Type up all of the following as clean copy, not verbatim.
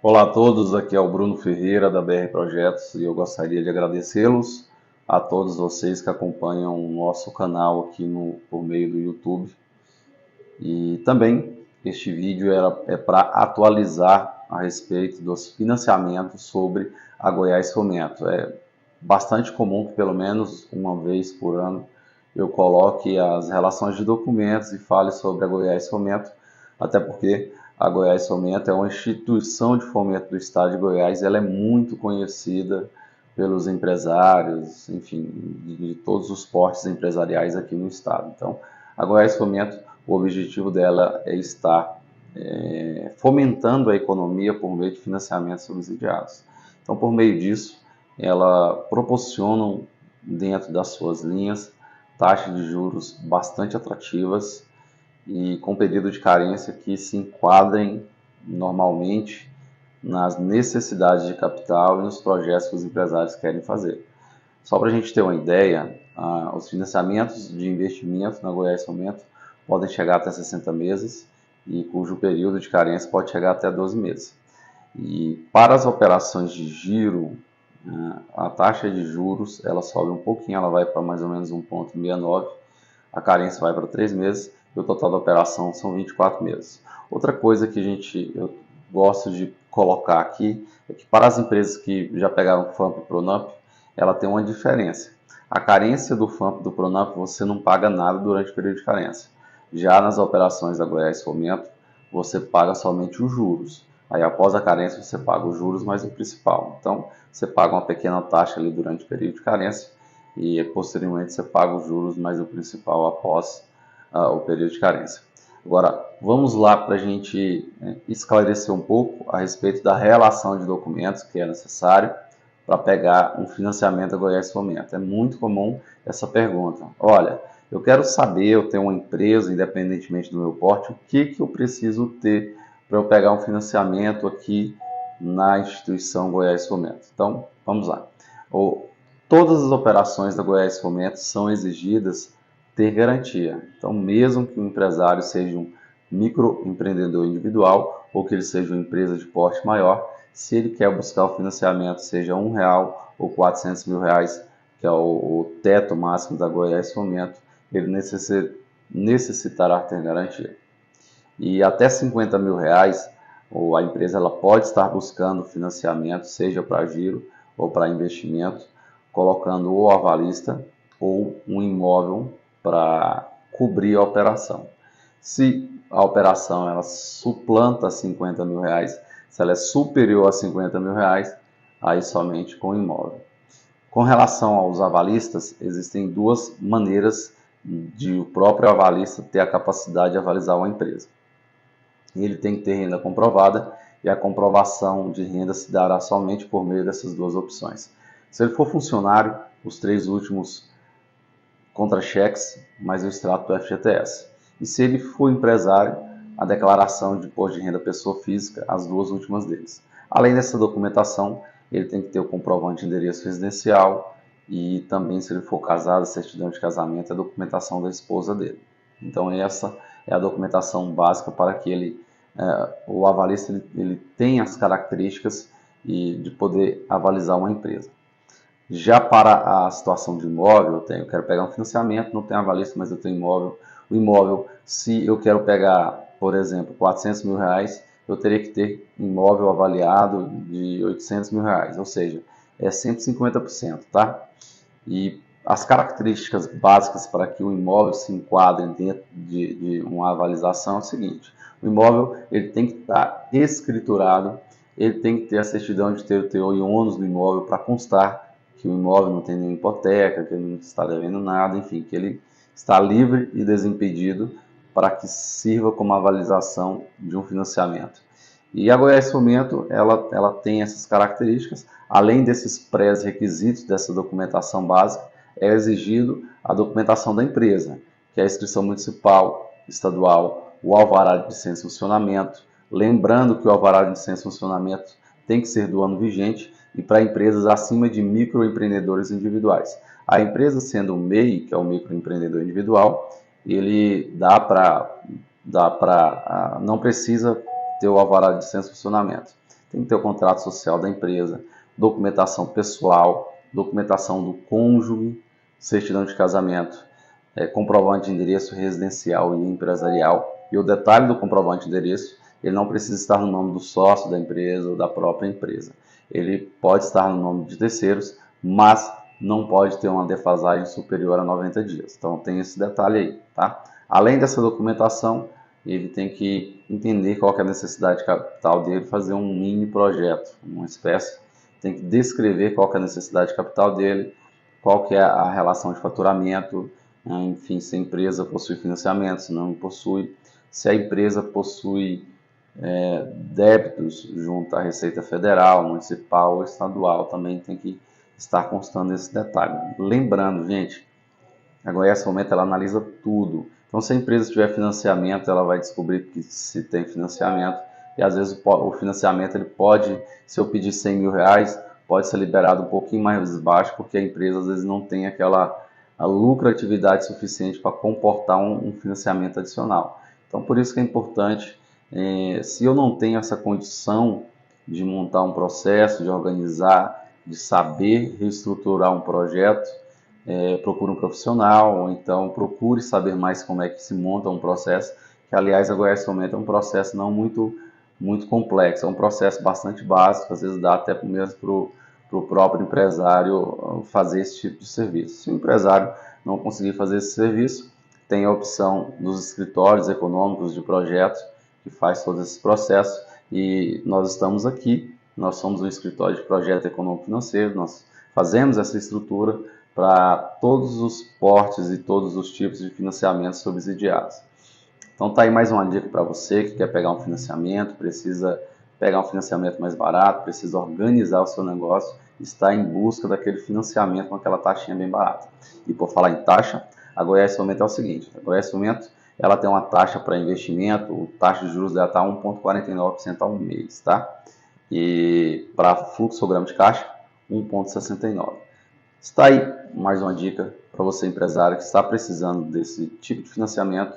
Olá a todos, aqui é o Bruno Ferreira da BR Projetos e eu gostaria de agradecê-los a todos vocês que acompanham o nosso canal aqui por meio do YouTube. E também este vídeo é para atualizar a respeito dos financiamentos sobre a Goiás Fomento. É bastante comum que pelo menos uma vez por ano eu coloque as relações de documentos e fale sobre a Goiás Fomento, até porque a Goiás Fomento é uma instituição de fomento do estado de Goiás, ela é muito conhecida pelos empresários, enfim, de todos os portes empresariais aqui no estado. Então, a Goiás Fomento, o objetivo dela é estar fomentando a economia por meio de financiamentos subsidiados. Então, por meio disso, ela proporciona dentro das suas linhas taxas de juros bastante atrativas e com período de carência que se enquadrem normalmente nas necessidades de capital e nos projetos que os empresários querem fazer. Só para a gente ter uma ideia, os financiamentos de investimento na Goiás Fomento podem chegar até 60 meses e cujo período de carência pode chegar até 12 meses. E para as operações de giro, a taxa de juros ela sobe um pouquinho, ela vai para mais ou menos 1,69, a carência vai para 3 meses e o total da operação são 24 meses. Outra coisa que eu gosto de colocar aqui é que para as empresas que já pegaram FAMP e PRONAMP, ela tem uma diferença. A carência do FAMP e do PRONAMP você não paga nada durante o período de carência. Já nas operações da Goiás Fomento, você paga somente os juros. Aí após a carência você paga os juros mais o principal. Então você paga uma pequena taxa ali durante o período de carência e posteriormente você paga os juros mais o principal após o período de carência. Agora vamos lá para a gente esclarecer um pouco a respeito da relação de documentos que é necessário para pegar um financiamento da Goiás Fomento. É muito comum essa pergunta. Olha, eu quero saber, eu tenho uma empresa, independentemente do meu porte, o que eu preciso ter para eu pegar um financiamento aqui na instituição Goiás Fomento. Então, vamos lá. Todas as operações da Goiás Fomento são exigidas ter garantia. Então, mesmo que o empresário seja um microempreendedor individual ou que ele seja uma empresa de porte maior, se ele quer buscar o financiamento, seja R$1 ou R$400.000, que é o teto máximo da Goiás Fomento, ele necessitará ter garantia. E até R$50.000, a empresa ela pode estar buscando financiamento, seja para giro ou para investimento, colocando ou avalista ou um imóvel para cobrir a operação. Se a operação ela suplanta R$50.000, se ela é superior a R$50.000, aí somente com imóvel. Com relação aos avalistas, existem duas maneiras de o próprio avalista ter a capacidade de avalizar uma empresa. Ele tem que ter renda comprovada e a comprovação de renda se dará somente por meio dessas duas opções. Se ele for funcionário, os 3 últimos contra-cheques, mais o extrato do FGTS. E se ele for empresário, a declaração de imposto de renda pessoa física, as 2 últimas deles. Além dessa documentação, ele tem que ter o comprovante de endereço residencial e também, se ele for casado, a certidão de casamento e a documentação da esposa dele. Então essa é a documentação básica para que o avalista ele tenha as características de poder avalizar uma empresa. Já para a situação de imóvel, eu quero pegar um financiamento, não tenho avalista, mas eu tenho imóvel. O imóvel, se eu quero pegar, por exemplo, R$400.000, eu teria que ter imóvel avaliado de R$800.000, ou seja, é 150%, tá? E as características básicas para que o imóvel se enquadre dentro de uma avaliação é o seguinte: o imóvel ele tem que estar escriturado, ele tem que ter a certidão de ter o teor e ônus do imóvel para constar que o imóvel não tem nenhuma hipoteca, que ele não está devendo nada, enfim, que ele está livre e desimpedido para que sirva como avaliação de um financiamento. E a Goiás Fomento, ela tem essas características, além desses pré-requisitos dessa documentação básica, é exigido a documentação da empresa, que é a inscrição municipal, estadual, o alvará de licença de funcionamento, lembrando que o alvará de licença de funcionamento tem que ser do ano vigente e para empresas acima de microempreendedores individuais. A empresa sendo o MEI, que é o microempreendedor individual, ele não precisa ter o alvará de licença de funcionamento. tem que ter o contrato social da empresa, documentação pessoal, documentação do cônjuge, certidão de casamento, comprovante de endereço residencial e empresarial. E o detalhe do comprovante de endereço, ele não precisa estar no nome do sócio da empresa ou da própria empresa. Ele pode estar no nome de terceiros, mas não pode ter uma defasagem superior a 90 dias. Então tem esse detalhe aí, tá? Além dessa documentação, ele tem que entender qual que é a necessidade de capital dele, fazer um mini projeto, uma espécie, tem que descrever qual que é a necessidade de capital dele, qual que é a relação de faturamento, enfim, se a empresa possui financiamento, se não possui, se a empresa possui débitos junto à Receita Federal, Municipal ou Estadual, também tem que estar constando esse detalhe. Lembrando, gente, a Goiás Fomenta, ela analisa tudo. Então, se a empresa tiver financiamento, ela vai descobrir que se tem financiamento, e às vezes o financiamento, ele pode, se eu pedir 100 mil reais, pode ser liberado um pouquinho mais baixo, porque a empresa às vezes não tem a lucratividade suficiente para comportar um financiamento adicional. Então, por isso que é importante, se eu não tenho essa condição de montar um processo, de organizar, de saber reestruturar um projeto, procure um profissional, ou então procure saber mais como é que se monta um processo, que aliás a Goiás Fomenta é um processo não muito complexo, é um processo bastante básico, às vezes dá até mesmo para o próprio empresário fazer esse tipo de serviço. Se o empresário não conseguir fazer esse serviço, tem a opção dos escritórios econômicos de projetos, que faz todos esses processos, e nós estamos aqui, nós somos um escritório de projeto econômico financeiro, nós fazemos essa estrutura para todos os portes e todos os tipos de financiamentos subsidiados. Então tá aí mais uma dica para você que quer pegar um financiamento, precisa pegar um financiamento mais barato, precisa organizar o seu negócio, está em busca daquele financiamento com aquela taxinha bem barata. E por falar em taxa, a Goiás Fomenta é o seguinte, a Goiás Fomenta, ela tem uma taxa para investimento, o taxa de juros dela está 1,49% ao mês, tá? E para fluxograma de caixa, 1,69%. Está aí mais uma dica para você, empresário, que está precisando desse tipo de financiamento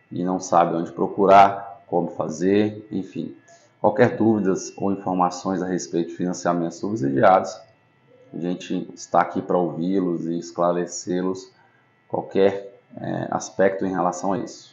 e não sabe onde procurar, como fazer, enfim. Qualquer dúvidas ou informações a respeito de financiamentos subsidiados, a gente está aqui para ouvi-los e esclarecê-los qualquer aspecto em relação a isso.